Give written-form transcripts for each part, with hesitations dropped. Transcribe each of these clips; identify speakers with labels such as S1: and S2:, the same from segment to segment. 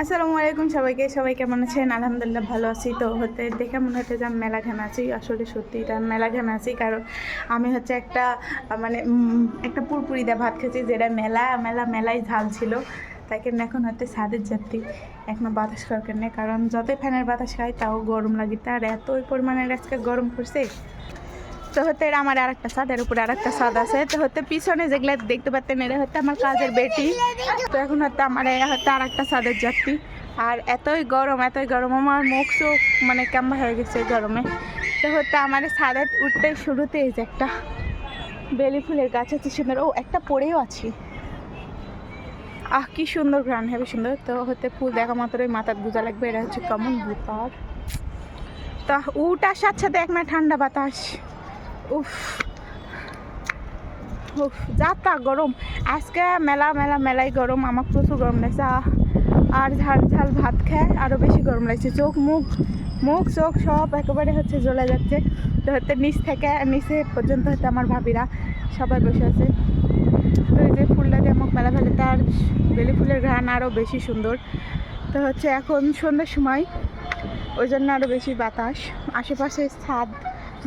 S1: আসসালামু আলাইকুম সবাইকে। সবাই কেমন আছেন? আলহামদুলিল্লাহ ভালো আছি। তো দেখে মনে হচ্ছে যে আমি মেলা ঘামে আছি। আসলে সত্যি এটা মেলা ঘামে আছি, কারণ আমি একটা একটা পুরপুরি দিয়ে ভাত খেয়েছি, যেটা মেলাই ঝাল ছিল। তাই কেন এখন ছাদের যাত্রী এখনো বাতাস খাওয়ার কেন, কারণ যতই ফ্যানের বাতাস খাই তাও গরম লাগে। আর এতই পরিমাণের আজকে গরম পড়ছে। তো এরা আমার আরেকটা ছাদ, এর উপরে আরেকটা ছাদ আছে। তো পিছনে যেগুলো দেখতে পাচ্ছেন এরা আমার কাজের বেটি। তো এখন আমার আরেকটা ছাদের যাত্রী। আর এতই গরম আমার মুখ চোখ কেমন হয়ে গেছে গরমে। তো আমার ছাদে উঠতে শুরুতে এই যে একটা বেলি ফুলের গাছ আছে সুন্দর। ও একটা পড়েও আছি। কি সুন্দর ঘ্রাণ, হেবি সুন্দর। তো ফুল দেখা মাত্রই মাথার গুজা লাগবে। এটা হচ্ছে কমন বুপার। তা উঠার সাথে সাথে এক না ঠান্ডা বাতাস। উফ উফ যাত্রা গরম আজকে মেলাই গরম। আমার প্রচুর গরম লাগছে। আর ঝাল ঝাল ভাত খায় আরও বেশি গরম লাগছে। মুখ চোখ সব একেবারে জ্বলে যাচ্ছে। তো নিচে পর্যন্ত আমার ভাবিরা সবাই বসে আছে। তো এই যে ফুলটা দিয়ে আমাকে মেলা ফেলে, তার বেলি ফুলের ঘ্রাণ আরও বেশি সুন্দর। তো এখন সন্ধ্যার সময়, ওই জন্য আরও বেশি বাতাস। আশেপাশে ছাদ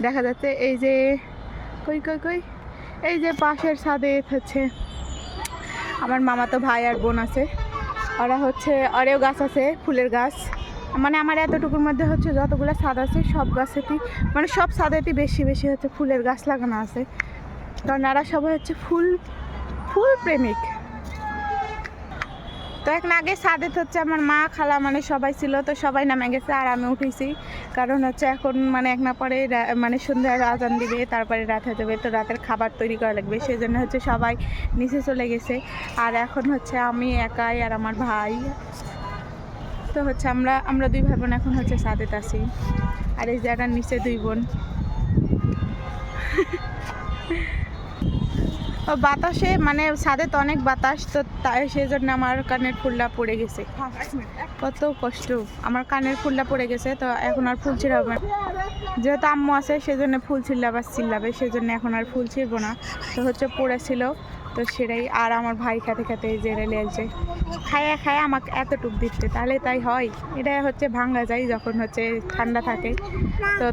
S1: দেখা যাচ্ছে। এই যে কই এই যে পাশের ছাদে আমার মামাতো ভাই আর বোন আছে। ওরা আরেও গাছ আছে, ফুলের গাছ। আমার এতটুকুর মধ্যে যতগুলো ছাদ আছে সব গাছেতেই সব ছাদেতেই বেশি বেশি ফুলের গাছ লাগানো আছে। কারণ এরা সবাই ফুল প্রেমিক। তো এখন আগে ছাদে আমার মা খালা সবাই ছিল। তো সবাই নামে গেছে আর আমি উঠেছি, কারণ এখন এক না পরে সন্ধ্যায় আজান দিবে, তারপরে রাত হয়ে যাবে। তো রাতের খাবার তৈরি করা লাগবে, সেই জন্য সবাই নিচে চলে গেছে। আর এখন আমি একাই আর আমার ভাই। তো আমরা দুই ভাই বোন এখন ছাদেতে আছি। আর এই জায়গার নিচে দুই বোন। বাতাসে ছাদে তো অনেক বাতাস, তো তাই সেই জন্য আমার কানের ফুলটা পড়ে গেছে। কত কষ্ট, আমার কানের ফুলটা পড়ে গেছে। তো এখন আর ফুল ছিঁড়াবো না, যেহেতু আম্মু আছে সেই জন্য ফুল চিল্লাবে, সেই জন্য এখন আর ফুল ছিঁড়বো না। তো পড়েছিল, তো সেটাই। আর আমার ভাই খেতে জেরে লেলছে, খায়া আমাকে এতটুক দিচ্ছে। তাহলে তাই হয়, এটা ভাঙ্গা যায় যখন ঠান্ডা থাকে। তো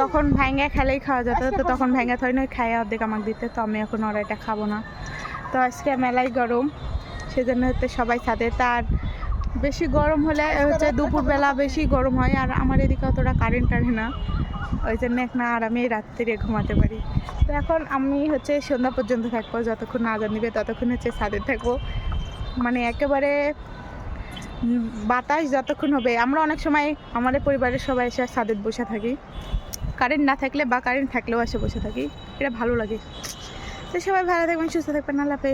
S1: তখন ভাঙ্গা খেলেই খাওয়া যেত। তো তখন ভাঙ্গা থই নয়, খায়া অর্ধেক আমাকে দিতে। তো আমি এখন ওরা এটা খাবো না। তো আজকে মেলাই গরম, সেজন্য সবাই ছাদে। তার বেশি গরম হলে দুপুরবেলা বেশি গরম হয়। আর আমার এদিকে অতটা কারেন্ট টানে না, ওই জন্য আর আমি রাত্রিরে ঘুমাতে পারি। তো এখন আমি সন্ধ্যা পর্যন্ত থাকবো, যতক্ষণ না আজান দিবে ততক্ষণ ছাদে থাকবো। একেবারে বাতাস যতক্ষণ হবে। আমরা অনেক সময় আমাদের পরিবারের সবাই এসে ছাদে বসে থাকি, কারেন্ট না থাকলে বা কারেন্ট থাকলেও এসে বসে থাকি। এটা ভালো লাগে। তো সবাই ভালো থাকবেন, সুস্থ থাকবেন। আল্লাহ হাফেজ।